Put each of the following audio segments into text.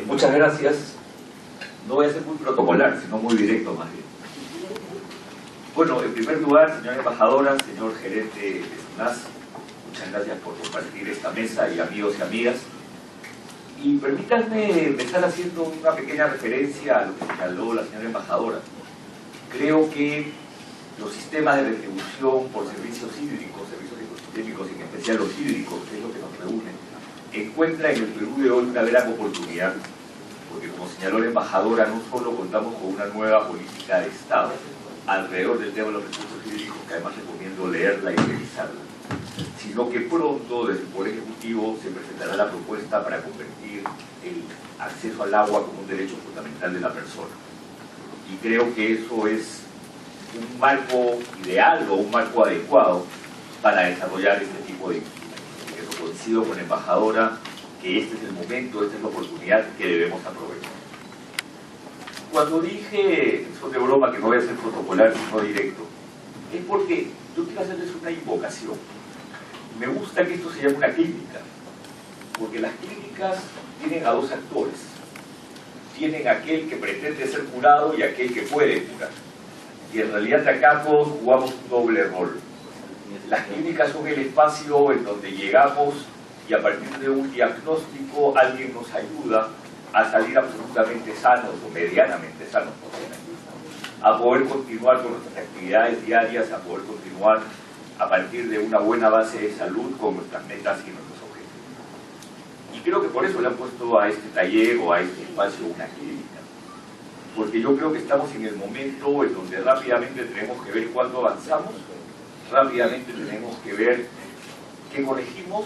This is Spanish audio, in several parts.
Muchas gracias. No voy a ser muy protocolar, sino muy directo más bien. Bueno, en primer lugar, señora embajadora, señor gerente de SUNAS, muchas gracias por compartir esta mesa y amigos y amigas. Y permítanme empezar haciendo una pequeña referencia a lo que señaló la señora embajadora. Creo que los sistemas de retribución por servicios hídricos, servicios ecosistémicos, en especial los hídricos, que es lo que nos reúne, encuentra en el Perú de hoy una gran oportunidad, porque como señaló la embajadora, no solo contamos con una nueva política de Estado alrededor del tema de los recursos hídricos, que además recomiendo leerla y revisarla, sino que pronto desde el Poder Ejecutivo se presentará la propuesta para convertir el acceso al agua como un derecho fundamental de la persona. Y creo que eso es un marco ideal o un marco adecuado para desarrollar este tipo de instrumentos. Eso coincido con la embajadora que este es el momento, esta es la oportunidad que debemos aprovechar. Cuando dije, en son de broma, que no voy a ser protocolar sino directo, es porque yo quiero hacerles una invocación. Me gusta que esto se llame una clínica, porque las clínicas tienen a dos actores. Tienen aquel que pretende ser curado y aquel que puede curar. Y en realidad acá todos jugamos un doble rol. Las clínicas son el espacio en donde llegamos y a partir de un diagnóstico alguien nos ayuda a salir absolutamente sanos o medianamente sanos, a poder continuar con nuestras actividades diarias, a poder continuar a partir de una buena base de salud con nuestras metas y nuestros objetivos. Y creo que por eso le han puesto a este taller o a este espacio una clínica, porque yo creo que estamos en el momento en donde rápidamente tenemos que ver cuándo avanzamos, rápidamente tenemos que ver qué corregimos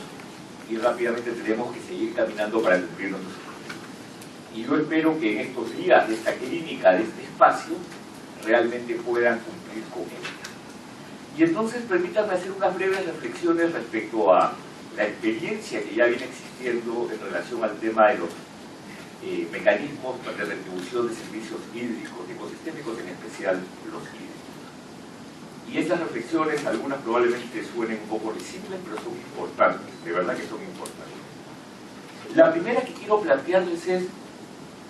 y rápidamente tenemos que seguir caminando para cumplir nuestros objetivos. Y yo espero que en estos días de esta clínica, de este espacio, realmente puedan cumplir con ello. Y entonces permítanme hacer unas breves reflexiones respecto a la experiencia que ya viene existiendo en relación al tema de los mecanismos de retribución de servicios hídricos, ecosistémicos, en especial los hídricos. Y estas reflexiones, algunas probablemente suenen un poco risibles, pero son importantes, de verdad que son importantes. La primera que quiero plantearles es: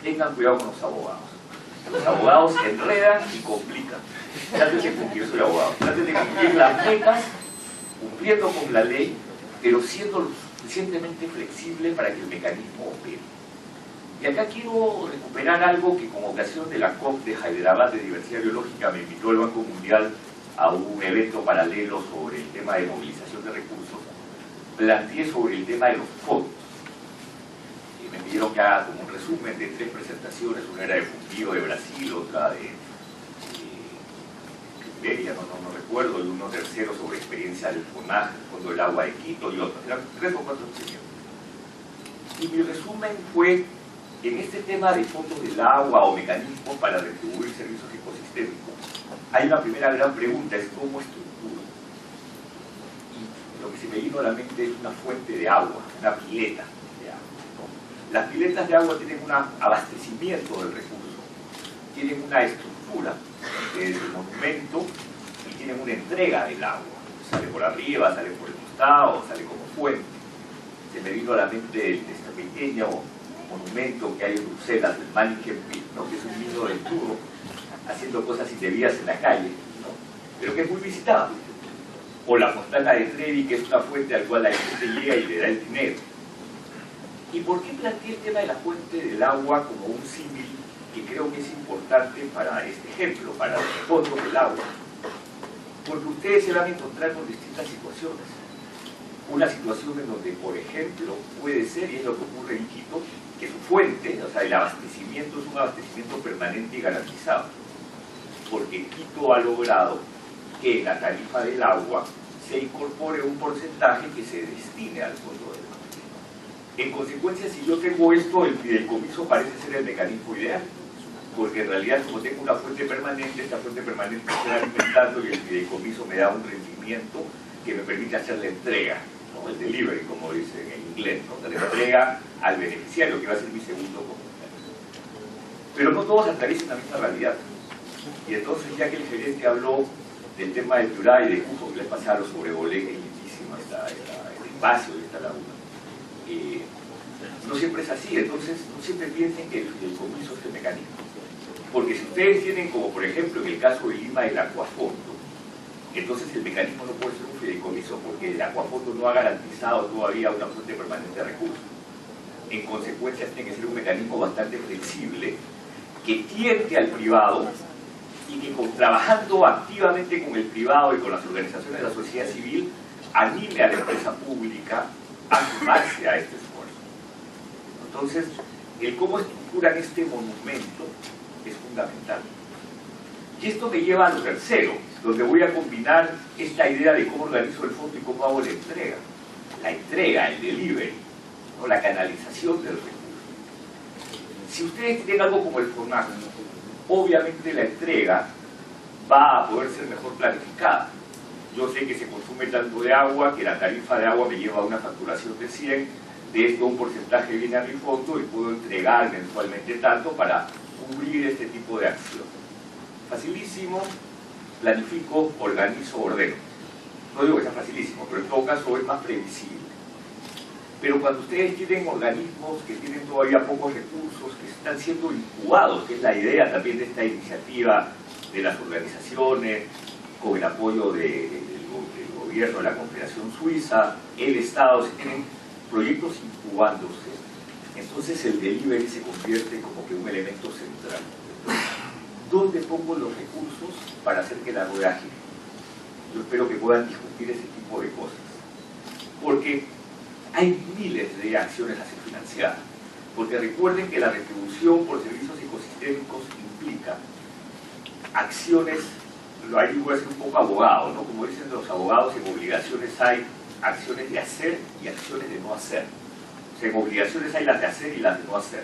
tengan cuidado con los abogados. Los abogados se enredan y complican. Traten de cumplir, soy abogado, traten de cumplir las metas, cumpliendo con la ley, pero siendo lo suficientemente flexible para que el mecanismo opere. Y acá quiero recuperar algo que con ocasión de la COP de Hyderabad de Diversidad Biológica me invitó el Banco Mundial a un evento paralelo sobre el tema de movilización de recursos. Planteé sobre el tema de los fondos. Me pidieron que haga como un resumen de 3 presentaciones, una era de Fundido de Brasil, otra de Liberia, no recuerdo, y uno tercero sobre experiencia del FONAG, el Fondo del Agua de Quito, y otros. Eran 3 o 4 sesiones. Y mi resumen fue: en este tema de fondos del agua o mecanismos para retribuir servicios ecosistémicos, hay una primera gran pregunta, es cómo estructura. Y lo que se me vino a la mente es una fuente de agua, una pileta de agua. Las piletas de agua tienen un abastecimiento del recurso, tienen una estructura del monumento y tienen una entrega del agua. Sale por arriba, sale por el costado, sale como fuente. Se me vino a la mente este pequeño monumento que hay en Bruselas, el Manneken-Pis, ¿no? Que es un niño del turro haciendo cosas indebidas en la calle, ¿no? Pero que es muy visitado. O la Fontana de Trevi, que es una fuente al cual la gente llega y le da el dinero. ¿Y por qué planteé el tema de la fuente del agua como un símil que creo que es importante para este ejemplo, para los fondos del agua? Porque ustedes se van a encontrar con distintas situaciones. Una situación en donde, por ejemplo, puede ser, y es lo que ocurre en Quito, que su fuente, o sea, el abastecimiento es un abastecimiento permanente y garantizado. Porque Quito ha logrado que en la tarifa del agua se incorpore un porcentaje que se destine al fondo del agua. En consecuencia, si yo tengo esto, el fideicomiso parece ser el mecanismo ideal, porque en realidad, como tengo una fuente permanente, esta fuente permanente se va alimentando y el fideicomiso me da un rendimiento que me permite hacer la entrega, ¿no? El delivery, como dicen en inglés, ¿no? La entrega al beneficiario, que va a ser mi segundo comentario. Pero no todos atraviesen la misma realidad. Y entonces, ya que el gerente habló del tema del Piurá y de Cusco, que les pasaba lo sobrevolé, que es lindísimo el espacio de esta laguna. No siempre es así, entonces no siempre piensen que el fideicomiso es el mecanismo. Porque si ustedes tienen, como por ejemplo en el caso de Lima, el acuafondo, entonces el mecanismo no puede ser un fideicomiso porque el acuafondo no ha garantizado todavía una fuente permanente de recursos. En consecuencia, tiene que ser un mecanismo bastante flexible que tiente al privado y que trabajando activamente con el privado y con las organizaciones de la sociedad civil anime a la empresa pública a sumarse a este esfuerzo. Entonces, el cómo estructuran este monumento es fundamental. Y esto me lleva a lo tercero, donde voy a combinar esta idea de cómo organizo el fondo y cómo hago la entrega. La entrega, el delivery, ¿no? La canalización del recurso. Si ustedes tienen algo como el FONAC, obviamente la entrega va a poder ser mejor planificada. Yo sé que se consume tanto de agua, que la tarifa de agua me lleva a una facturación de 100, de esto un porcentaje viene a mi fondo y puedo entregar mensualmente tanto para cubrir este tipo de acción. Facilísimo, planifico, organizo, ordeno. No digo que sea facilísimo, pero en todo caso es más previsible. Pero cuando ustedes tienen organismos que tienen todavía pocos recursos, que están siendo incubados, que es la idea también de esta iniciativa de las organizaciones, con el apoyo del gobierno de la Confederación Suiza, el Estado, se tienen proyectos incubándose, entonces el delivery se convierte como que un elemento central. ¿Dónde pongo los recursos para hacer que la rueda gire? Yo espero que puedan discutir ese tipo de cosas. Porque hay miles de acciones a ser financiadas. Porque recuerden que la retribución por servicios ecosistémicos implica acciones, ahí voy a ser un poco abogado, ¿no? Como dicen los abogados, en obligaciones hay acciones de hacer y acciones de no hacer. O sea, en obligaciones hay las de hacer y las de no hacer.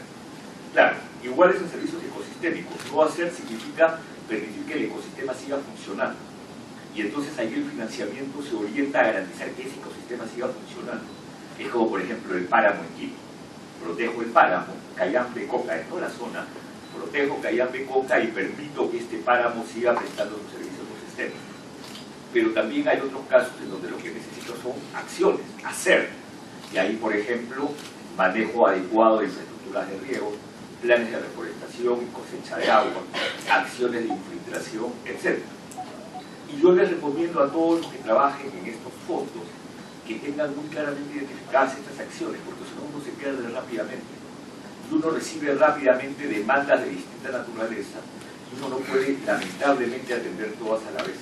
Claro, igual es en servicios ecosistémicos. No hacer significa permitir que el ecosistema siga funcionando. Y entonces ahí el financiamiento se orienta a garantizar que ese ecosistema siga funcionando. Es como, por ejemplo, el páramo en Quito. Protejo el páramo, Cayambe-Coca, en toda la zona, protejo Cayambe-Coca y permito que este páramo siga prestando sus servicios ecosistémicos. Pero también hay otros casos en donde lo que necesito son acciones, hacer. Y ahí, por ejemplo, manejo adecuado de infraestructuras de riego, planes de reforestación y cosecha de agua, acciones de infiltración, etc. Y yo les recomiendo a todos los que trabajen en estos fondos que tengan muy claramente identificadas estas acciones, porque si no uno se pierde rápidamente. Y uno recibe rápidamente demandas de distinta naturaleza y uno no puede lamentablemente atender todas a la vez.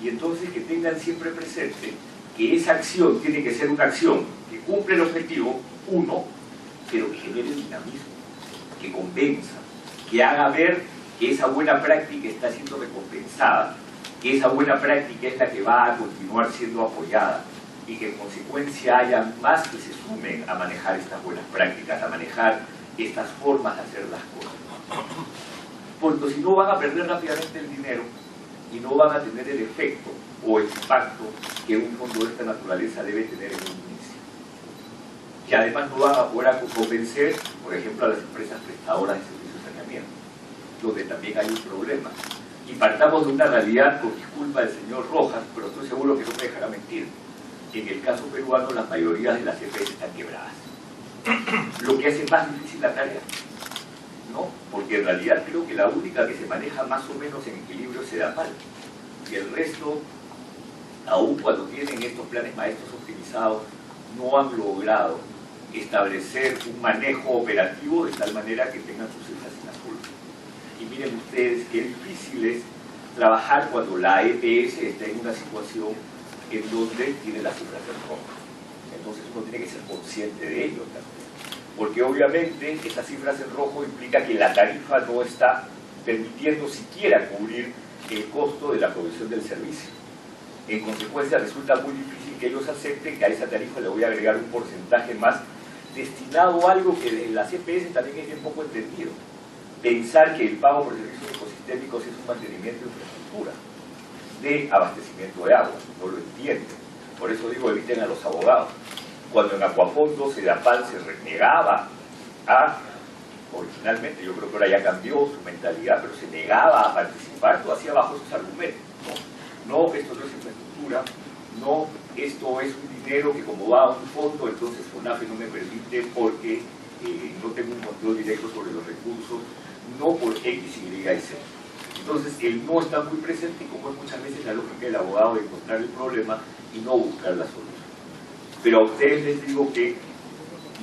Y entonces que tengan siempre presente que esa acción tiene que ser una acción que cumple el objetivo, uno, pero que genere dinamismo, que convenza, que haga ver que esa buena práctica está siendo recompensada, que esa buena práctica es la que va a continuar siendo apoyada y que en consecuencia haya más que se sumen a manejar estas buenas prácticas, a manejar estas formas de hacer las cosas. Porque si no van a perder rápidamente el dinero y no van a tener el efecto o el impacto que un fondo de esta naturaleza debe tener en un inicio. Y además no van a poder convencer, por ejemplo, a las empresas prestadoras de servicios de saneamiento, donde también hay un problema. Y partamos de una realidad, con disculpa del señor Rojas, pero estoy seguro que no me dejará mentir. En el caso peruano, la mayoría de las EPS están quebradas. Lo que hace más difícil la tarea, ¿no? Porque en realidad creo que la única que se maneja más o menos en equilibrio es Sedapal. Y el resto, aun cuando tienen estos planes maestros optimizados, no han logrado establecer un manejo operativo de tal manera que tengan sus cifras en azul. Y miren ustedes qué difícil es trabajar cuando la EPS está en una situación en donde tiene las cifras en rojo. Entonces uno tiene que ser consciente de ello también. Porque obviamente estas cifras en rojo implica que la tarifa no está permitiendo siquiera cubrir el costo de la provisión del servicio. En consecuencia resulta muy difícil que ellos acepten que a esa tarifa le voy a agregar un porcentaje más destinado a algo que en las EPS también es bien poco entendido. Pensar que el pago por servicios ecosistémicos es un mantenimiento de infraestructura, de abastecimiento de agua, no lo entienden. Por eso digo, eviten a los abogados. Cuando en Acuafondo Sedapal se renegaba a, originalmente, yo creo que ahora ya cambió su mentalidad, pero se negaba a participar, lo hacía bajo esos argumentos. No, esto no es infraestructura, no, esto es un dinero que como va a un fondo, entonces FONAFE no me permite porque no tengo un control directo sobre los recursos, no por X, Y y Z. Entonces el no está muy presente, como es muchas veces la lógica del abogado de encontrar el problema y no buscar la solución. Pero a ustedes les digo que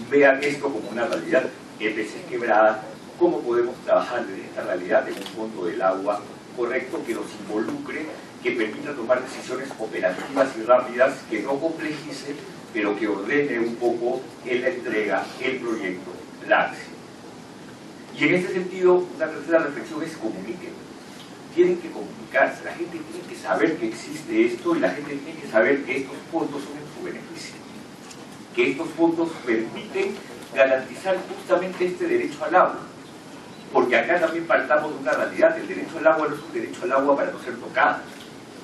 vean esto como una realidad. EPCs quebradas, cómo podemos trabajar desde esta realidad en un fondo del agua correcto que nos involucre, que permita tomar decisiones operativas y rápidas, que no complejice, pero que ordene un poco en la entrega, el proyecto, la acción. Y en ese sentido, una tercera reflexión es comuniquen. Tienen que comunicarse, la gente tiene que saber que existe esto y la gente tiene que saber que estos fondos son en su beneficio. Que estos fondos permiten garantizar justamente este derecho al agua. Porque acá también partamos de una realidad, el derecho al agua no es un derecho al agua para no ser tocado.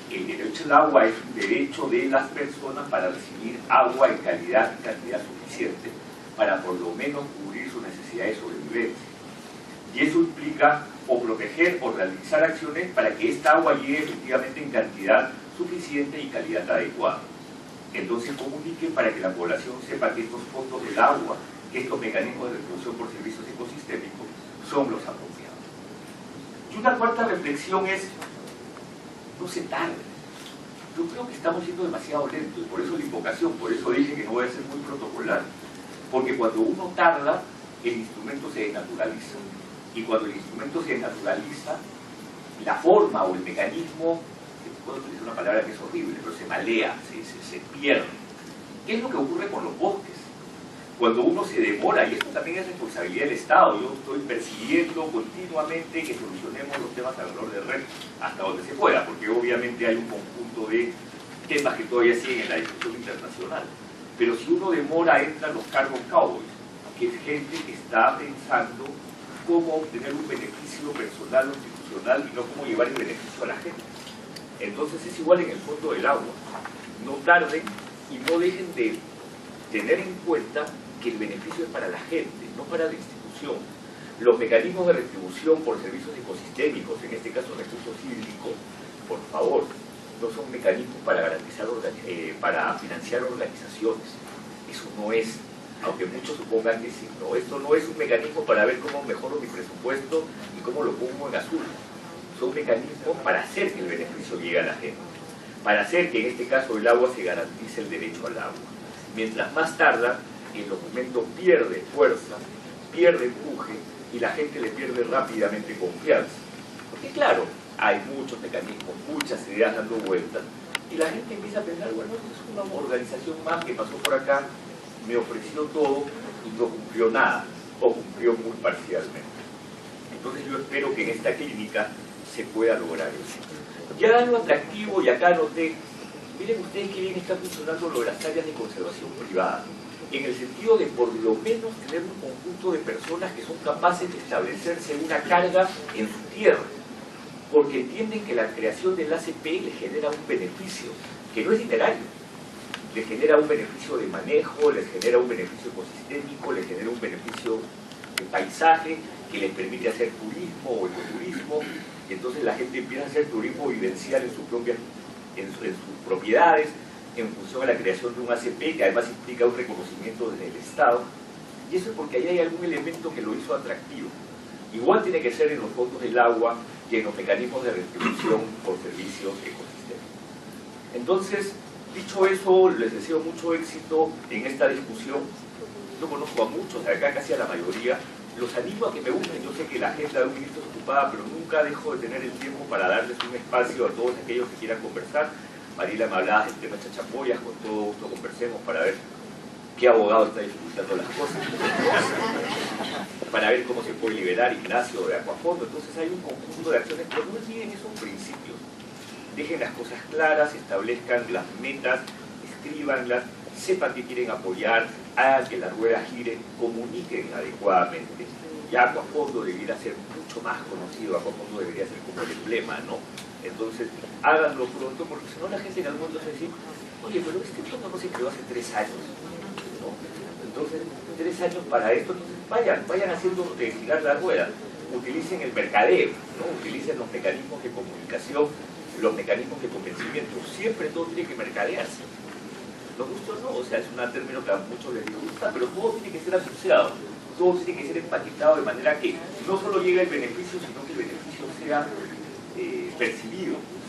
El derecho al agua es un derecho de las personas para recibir agua en calidad y cantidad suficiente para por lo menos cubrir sus necesidades de sobrevivencia. Y eso implica o proteger o realizar acciones para que esta agua llegue efectivamente en cantidad suficiente y calidad adecuada. Entonces comuniquen para que la población sepa que estos fondos del agua, que estos mecanismos de distribución por servicios ecosistémicos son los apropiados. Y una cuarta reflexión es, no se tarde. Yo creo que estamos siendo demasiado lentos, y por eso la invocación, por eso dije que no voy a ser muy protocolar. Porque cuando uno tarda, el instrumento se desnaturaliza. Y cuando el instrumento se desnaturaliza, la forma o el mecanismo, puedo utilizar una palabra que es horrible, pero se malea, se pierde. ¿Qué es lo que ocurre con los bosques? Cuando uno se demora, y esto también es responsabilidad del Estado, yo estoy persiguiendo continuamente que solucionemos los temas alrededor del REC hasta donde se pueda, porque obviamente hay un conjunto de temas que todavía siguen en la discusión internacional. Pero si uno demora, entran los carbon cowboys, que es gente que está pensando cómo obtener un beneficio personal o institucional y no cómo llevar el beneficio a la gente. Entonces es igual en el fondo del agua. No tarden y no dejen de tener en cuenta que el beneficio es para la gente, no para la institución. Los mecanismos de retribución por servicios ecosistémicos, en este caso recursos hídricos, por favor, no son mecanismos para garantizar, para financiar organizaciones. Eso no es, aunque muchos supongan que sí, no, esto no es un mecanismo para ver cómo mejoro mi presupuesto y cómo lo pongo en azul. Son mecanismos para hacer que el beneficio llegue a la gente, para hacer que en este caso el agua se garantice el derecho al agua. Mientras más tarda, el documento pierde fuerza, pierde empuje y la gente le pierde rápidamente confianza. Porque claro, hay muchos mecanismos, muchas ideas dando vueltas y la gente empieza a pensar, bueno, es una organización más que pasó por acá, me ofreció todo y no cumplió nada, o cumplió muy parcialmente. Entonces yo espero que en esta clínica se pueda lograr eso. Ya dan lo atractivo y acá noté, miren ustedes qué bien está funcionando lo de las áreas de conservación privada, en el sentido de por lo menos tener un conjunto de personas que son capaces de establecerse una carga en su tierra, porque entienden que la creación del ACP les genera un beneficio, que no es literario, les genera un beneficio de manejo, les genera un beneficio ecosistémico, les genera un beneficio de paisaje, que les permite hacer turismo o ecoturismo, y entonces la gente empieza a hacer turismo vivencial en sus propiedades, en función de la creación de un ACP, que además implica un reconocimiento desde el Estado, y eso es porque ahí hay algún elemento que lo hizo atractivo. Igual tiene que ser en los fondos del agua y en los mecanismos de retribución por servicios ecosistémicos. Entonces, dicho eso, les deseo mucho éxito en esta discusión. Yo conozco a muchos, acá casi a la mayoría. Los animo a que me busquen. Yo sé que la agenda de un ministro es ocupada, pero nunca dejo de tener el tiempo para darles un espacio a todos aquellos que quieran conversar. Marila me hablaba del tema de chachapoyas, con todo gusto conversemos para ver qué abogado está dificultando las cosas, para ver cómo se puede liberar Ignacio de Acuafondo. Entonces hay un conjunto de acciones, pero no olviden esos principios. Dejen las cosas claras, establezcan las metas, escríbanlas, sepan que quieren apoyar, hagan que la rueda gire, comuniquen adecuadamente. Ya Acuafondo debería ser mucho más conocido, Acuafondo debería ser como el emblema, ¿no? Entonces, háganlo pronto, porque si no la gente en el mundo va a decir, oye, pero este fondo no se creó hace 3 años, ¿no? Entonces, 3 años para esto, entonces vayan haciendo girar la rueda, utilicen el mercadeo, ¿no? Utilicen los mecanismos de comunicación, los mecanismos de convencimiento, siempre todo tiene que mercadearse. Los gustos no, o sea, es un término que a muchos les gusta, pero todo tiene que ser asociado, todo tiene que ser empatizado de manera que no solo llegue el beneficio, sino que el beneficio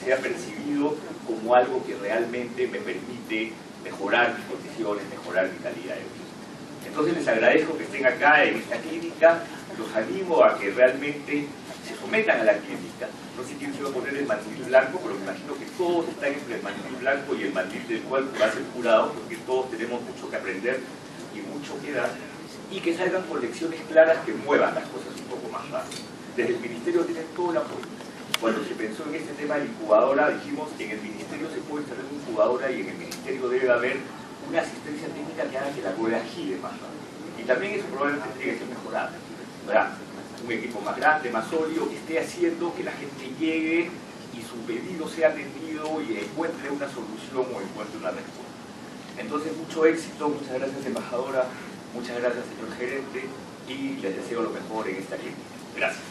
sea percibido como algo que realmente me permite mejorar mis condiciones, mejorar mi calidad de vida. Entonces les agradezco que estén acá en esta clínica, los animo a que realmente se sometan a la clínica. No sé quién se va a poner el mandil blanco, pero me imagino que todos están entre el mandil blanco y el mandil del cual va a ser jurado, porque todos tenemos mucho que aprender y mucho que dar, y que salgan con lecciones claras que muevan las cosas un poco más fácil. Desde el Ministerio tienen todo el apoyo. Cuando se pensó en este tema de la incubadora, dijimos que en el Ministerio se puede instalar una incubadora y en el Ministerio debe haber una asistencia técnica que haga que la rueda gire más rápido. Y también eso probablemente tiene que ser mejorado, ¿verdad? Un equipo más grande, más sólido, que esté haciendo que la gente llegue y su pedido sea atendido y encuentre una solución o encuentre una respuesta. Entonces, mucho éxito, muchas gracias embajadora, muchas gracias señor gerente y les deseo lo mejor en esta clínica. Gracias.